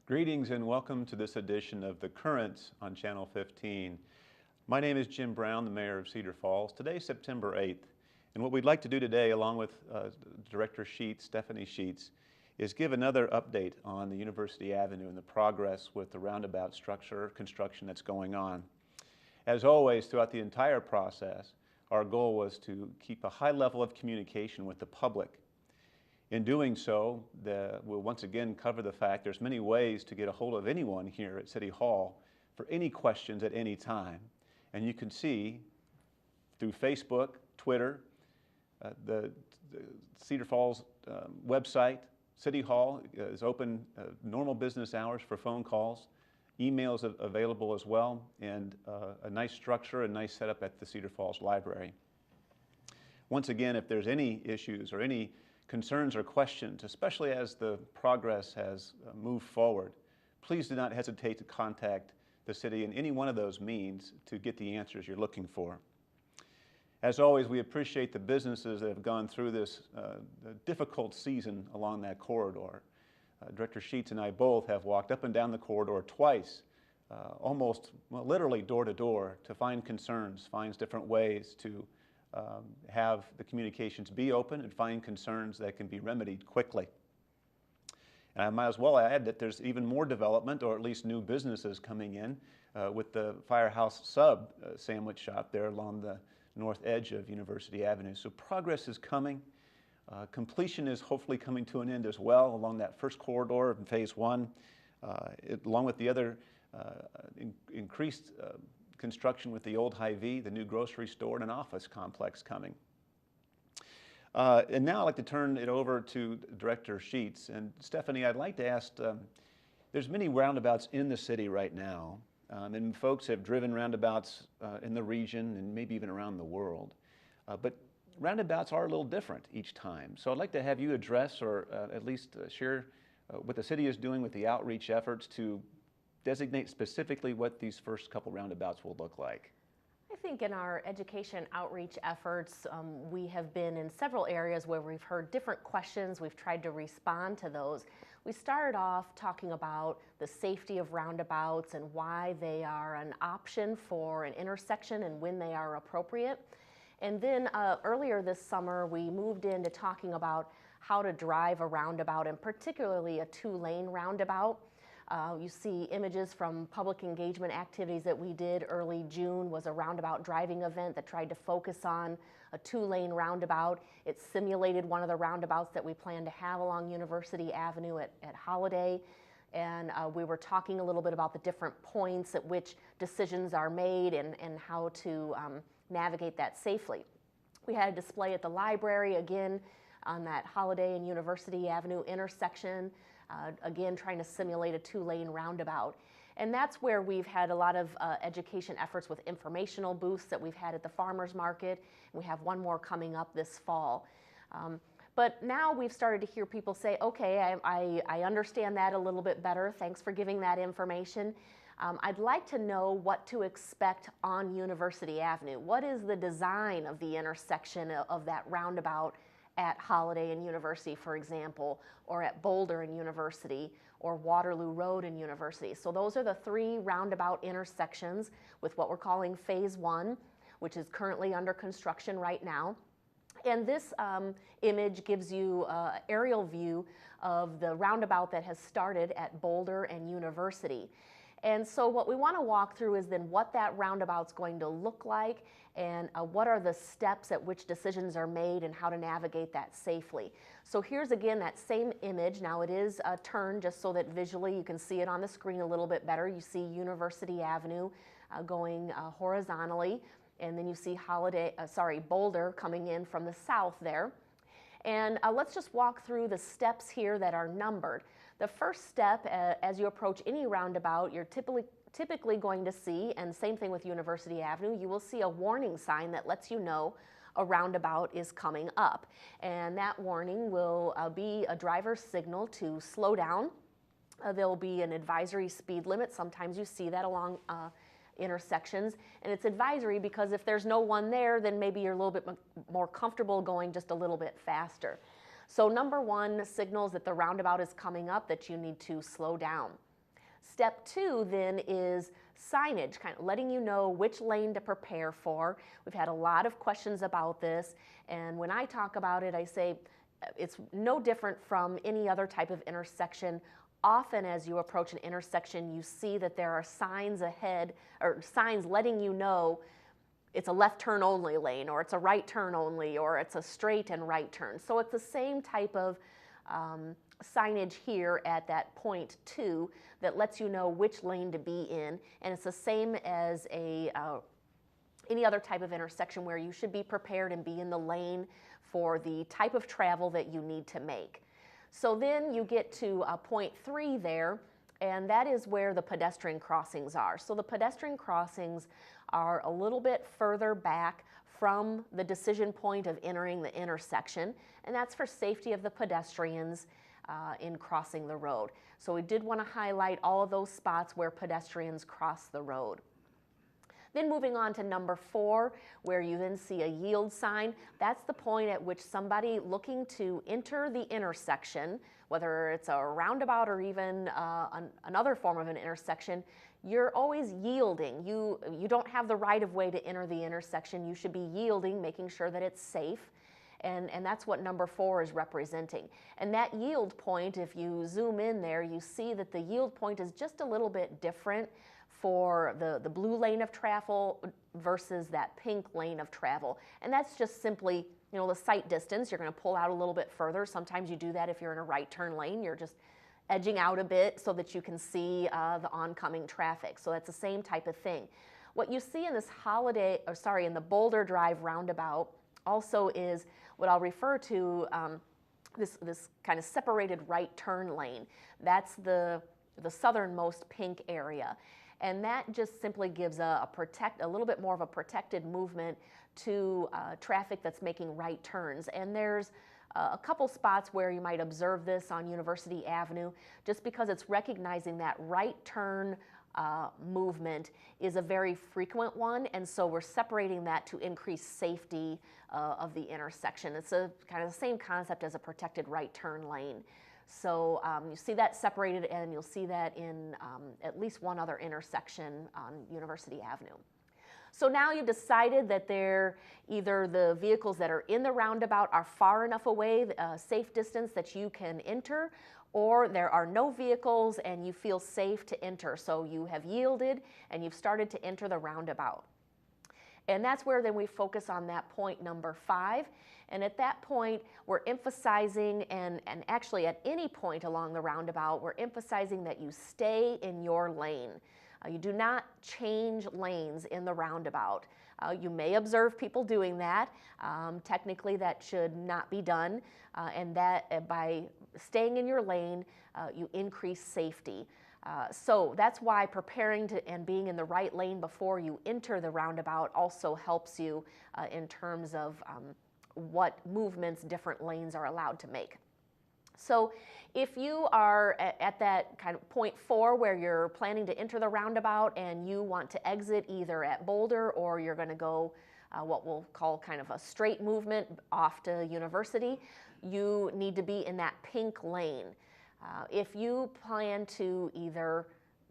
Greetings and welcome to this edition of The Currents on Channel 15. My name is Jim Brown, the Mayor of Cedar Falls. Today, September 8th, and what we'd like to do today, along with Director Sheets, Stephanie Sheets, is give another update on the University Avenue and the progress with the roundabout structure construction that's going on. As always, throughout the entire process, our goal was to keep a high level of communication with the public. In doing so, we'll once again cover the fact there's many ways to get a hold of anyone here at City Hall for any questions at any time. And you can see through Facebook, Twitter, the Cedar Falls website, City Hall is open normal business hours for phone calls. Emails available as well, and a nice structure, a nice setup at the Cedar Falls Library. Once again, if there's any issues or any concerns or questions, especially as the progress has moved forward, please do not hesitate to contact the city in any one of those means to get the answers you're looking for. As always, we appreciate the businesses that have gone through this difficult season along that corridor. Director Sheets and I both have walked up and down the corridor twice, almost literally door to door, to find concerns, finds different ways to have the communications be open and find concerns that can be remedied quickly. And I might as well add that there's even more development, or at least new businesses coming in with the Firehouse Sub sandwich shop there along the north edge of University Avenue. So progress is coming. Completion is hopefully coming to an end as well along that first corridor in Phase 1, along with the other increased construction with the old Hy-Vee, the new grocery store, and an office complex coming. And now I'd like to turn it over to Director Sheets. And Stephanie, I'd like to ask, there's many roundabouts in the city right now, and folks have driven roundabouts in the region and maybe even around the world. But roundabouts are a little different each time. So I'd like to have you address, or at least share what the city is doing with the outreach efforts to designate specifically what these first couple roundabouts will look like. I think in our education outreach efforts, we have been in several areas where we've heard different questions. We've tried to respond to those. We started off talking about the safety of roundabouts and why they are an option for an intersection and when they are appropriate. And then earlier this summer, we moved into talking about how to drive a roundabout, and particularly a two-lane roundabout. You see images from public engagement activities that we did early June. Was a roundabout driving event that tried to focus on a two-lane roundabout. It simulated one of the roundabouts that we plan to have along University Avenue at Holiday. And we were talking a little bit about the different points at which decisions are made and how to navigate that safely. We had a display at the library again on that Holiday and University Avenue intersection. Again, trying to simulate a two-lane roundabout. And that's where we've had a lot of education efforts with informational booths that we've had at the farmers market. We have one more coming up this fall. But now we've started to hear people say, okay, I understand that a little bit better. Thanks for giving that information. I'd like to know what to expect on University Avenue. What is the design of the intersection of that roundabout at Holiday and University, for example, or at Boulder and University, or Waterloo Road and University. So those are the three roundabout intersections with what we're calling Phase 1, which is currently under construction right now. And this image gives you an aerial view of the roundabout that has started at Boulder and University. And so what we want to walk through is then what that roundabout's going to look like, and what are the steps at which decisions are made and how to navigate that safely. So here's again that same image. Now it is turned just so that visually you can see it on the screen a little bit better. You see University Avenue going horizontally, and then you see Boulder coming in from the south there. And let's just walk through the steps here that are numbered. The first step, as you approach any roundabout, you're typically going to see, and same thing with University Avenue, you will see a warning sign that lets you know a roundabout is coming up. And that warning will be a driver's signal to slow down. There will be an advisory speed limit. Sometimes you see that along intersections, and it's advisory because if there's no one there, then maybe you're a little bit more comfortable going just a little bit faster. So number one signals that the roundabout is coming up, that you need to slow down. Step 2 then is signage, kind of letting you know which lane to prepare for. We've had a lot of questions about this, and when I talk about it, I say it's no different from any other type of intersection. Often as you approach an intersection, you see that there are signs ahead, or signs letting you know it's a left turn only lane, or it's a right turn only, or it's a straight and right turn. So it's the same type of signage here at that point 2 that lets you know which lane to be in, and it's the same as any other type of intersection where you should be prepared and be in the lane for the type of travel that you need to make. So then you get to point 3 there, and that is where the pedestrian crossings are. So the pedestrian crossings are a little bit further back from the decision point of entering the intersection, and that's for safety of the pedestrians in crossing the road. So we did want to highlight all of those spots where pedestrians cross the road. Then moving on to number 4, where you then see a yield sign. That's the point at which somebody looking to enter the intersection, whether it's a roundabout or even another form of an intersection, you're always yielding. You don't have the right of way to enter the intersection. You should be yielding, making sure that it's safe. And that's what number 4 is representing. And that yield point, if you zoom in there, you see that the yield point is just a little bit different for the blue lane of travel versus that pink lane of travel. And that's just simply, the sight distance. You're going to pull out a little bit further. Sometimes you do that if you're in a right turn lane. You're just edging out a bit so that you can see the oncoming traffic. So that's the same type of thing. What you see in this in the Boulder Drive roundabout also is what I'll refer to this kind of separated right turn lane. That's the southernmost pink area. And that just simply gives a little bit more of a protected movement to traffic that's making right turns. And there's a couple spots where you might observe this on University Avenue, just because it's recognizing that right turn movement is a very frequent one, and so we're separating that to increase safety of the intersection. It's a kind of the same concept as a protected right turn lane. So you see that separated, and you'll see that in at least one other intersection on University Avenue. So now you've decided that either the vehicles that are in the roundabout are far enough away, a safe distance that you can enter, or there are no vehicles and you feel safe to enter. So you have yielded and you've started to enter the roundabout. And that's where then we focus on that point number 5. And at that point, we're emphasizing, and actually at any point along the roundabout, we're emphasizing that you stay in your lane. You do not change lanes in the roundabout. You may observe people doing that. Technically, that should not be done. And that by staying in your lane, you increase safety. So that's why preparing and being in the right lane before you enter the roundabout also helps you in terms of what movements different lanes are allowed to make. So if you are at that kind of point 4 where you're planning to enter the roundabout and you want to exit either at Boulder, or you're going to go what we'll call kind of a straight movement off to University, you need to be in that pink lane. If you plan to either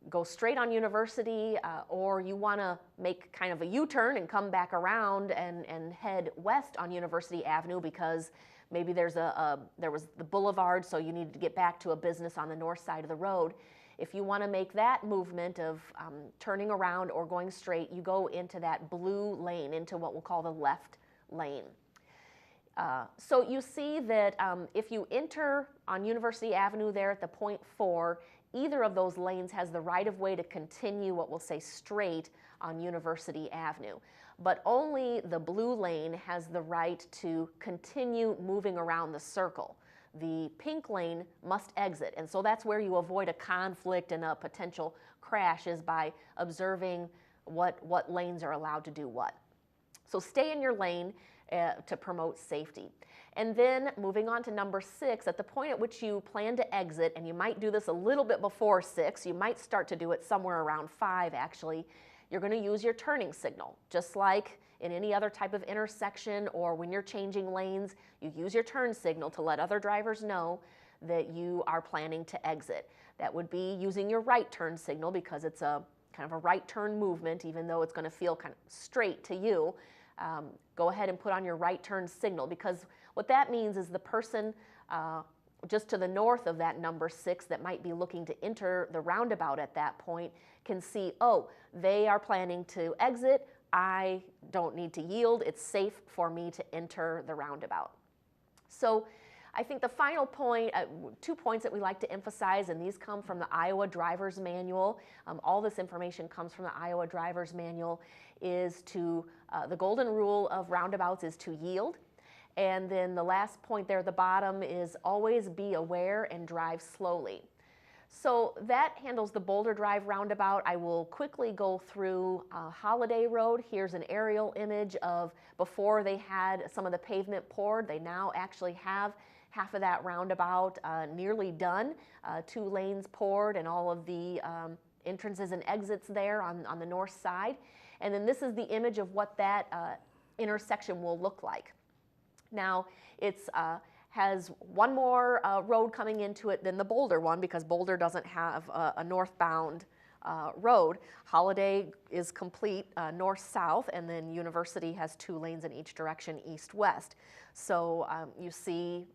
go straight on University or you want to make kind of a U-turn and come back around and head west on University Avenue because maybe there was the boulevard, so you needed to get back to a business on the north side of the road. If you want to make that movement of turning around or going straight, you go into that blue lane, into what we'll call the left lane. So you see that if you enter on University Avenue there at the point 4, either of those lanes has the right of way to continue what we'll say straight on University Avenue. But only the blue lane has the right to continue moving around the circle. The pink lane must exit, and so that's where you avoid a conflict and a potential crash, is by observing what lanes are allowed to do what. So stay in your lane to promote safety. And then moving on to number 6, at the point at which you plan to exit, and you might do this a little bit before 6, you might start to do it somewhere around 5 actually, you're going to use your turning signal. Just like in any other type of intersection or when you're changing lanes, you use your turn signal to let other drivers know that you are planning to exit. That would be using your right turn signal, because it's a kind of a right turn movement, even though it's going to feel kind of straight to you. Go ahead and put on your right turn signal, because what that means is the person just to the north of that number 6 that might be looking to enter the roundabout at that point can see, oh, they are planning to exit. I don't need to yield. It's safe for me to enter the roundabout. So I think the final point, 2 points that we like to emphasize, and these come from the Iowa Driver's Manual. All this information comes from the Iowa Driver's Manual, is to, the golden rule of roundabouts is to yield. And then the last point there at the bottom is always be aware and drive slowly. So that handles the Boulder Drive roundabout. I will quickly go through Holiday Road. Here's an aerial image of before they had some of the pavement poured. They now actually have half of that roundabout nearly done. 2 lanes poured and all of the entrances and exits there on the north side. And then this is the image of what that intersection will look like. Now, it's has one more road coming into it than the Boulder one, because Boulder doesn't have a northbound road. Holiday is complete north-south, and then University has 2 lanes in each direction, east-west. So you see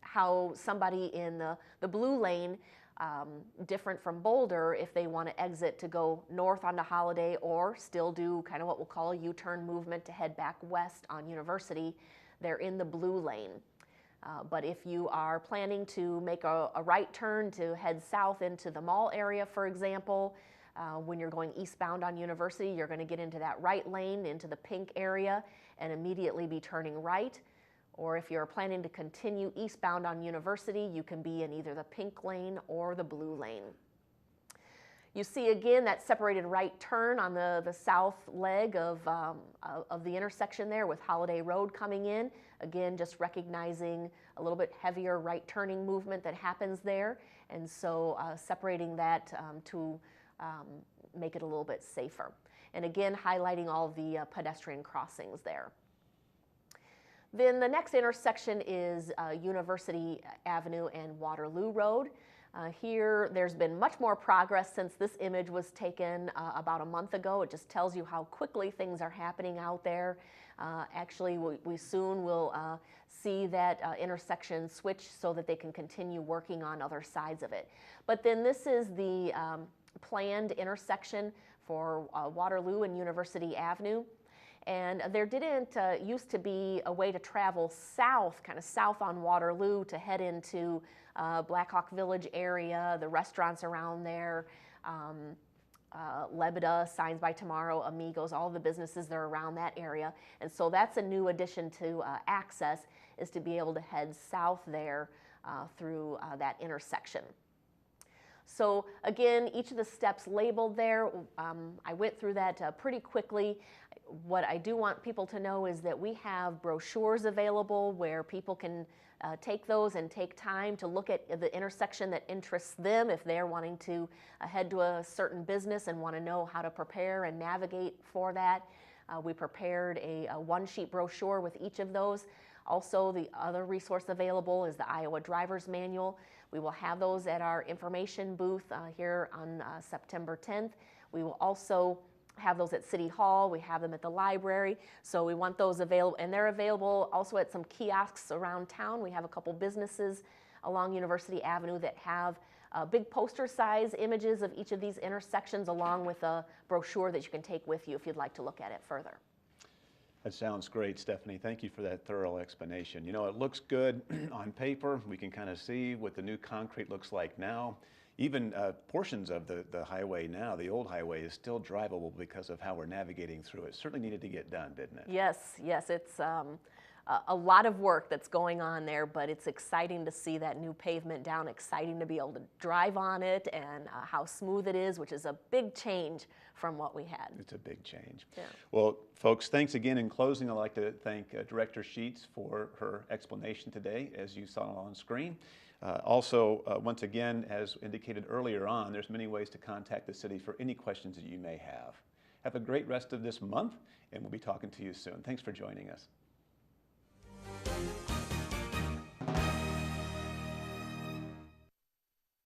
how somebody in the blue lane, different from Boulder, if they want to exit to go north onto Holiday, or still do kind of what we'll call a U-turn movement to head back west on University, they're in the blue lane. But if you are planning to make a right turn to head south into the mall area, for example, when you're going eastbound on University, you're going to get into that right lane, into the pink area, and immediately be turning right. Or if you're planning to continue eastbound on University, you can be in either the pink lane or the blue lane. You see again that separated right turn on the south leg of the intersection there, with Holiday Road coming in. Again, just recognizing a little bit heavier right turning movement that happens there, and so separating that to make it a little bit safer. And again, highlighting all the pedestrian crossings there. Then the next intersection is University Avenue and Waterloo Road. Here, there's been much more progress since this image was taken about a month ago. It just tells you how quickly things are happening out there. Actually, we soon will see that intersection switch so that they can continue working on other sides of it. But then this is the planned intersection for Waterloo and University Avenue. And there didn't used to be a way to travel south, kind of south on Waterloo, to head into Black Hawk Village area, the restaurants around there, Lebeda, Signs by Tomorrow, Amigos, all the businesses that are around that area. And so that's a new addition to access, is to be able to head south there through that intersection. So again, each of the steps labeled there, I went through that pretty quickly. What I do want people to know is that we have brochures available where people can take those and take time to look at the intersection that interests them if they're wanting to head to a certain business and want to know how to prepare and navigate for that. We prepared a one-sheet brochure with each of those. Also, the other resource available is the Iowa Driver's Manual. We will have those at our information booth here on September 10th. We will also have those at City Hall. We have them at the library. So we want those available, and they're available also at some kiosks around town. We have a couple businesses along University Avenue that have big poster size images of each of these intersections, along with a brochure that you can take with you if you'd like to look at it further. That sounds great, Stephanie. Thank you for that thorough explanation. You know, it looks good on paper. We can kind of see what the new concrete looks like now. Even portions of the highway now, the old highway, is still drivable because of how we're navigating through it. Certainly needed to get done, didn't it? Yes, yes, it's a lot of work that's going on there, but it's exciting to see that new pavement down, exciting to be able to drive on it, and how smooth it is, which is a big change from what we had. It's a big change. Yeah. Well, folks, thanks again. In closing, I'd like to thank Director Sheets for her explanation today, as you saw on screen. Once again, as indicated earlier on, there's many ways to contact the city for any questions that you may have. Have a great rest of this month, and we'll be talking to you soon. Thanks for joining us.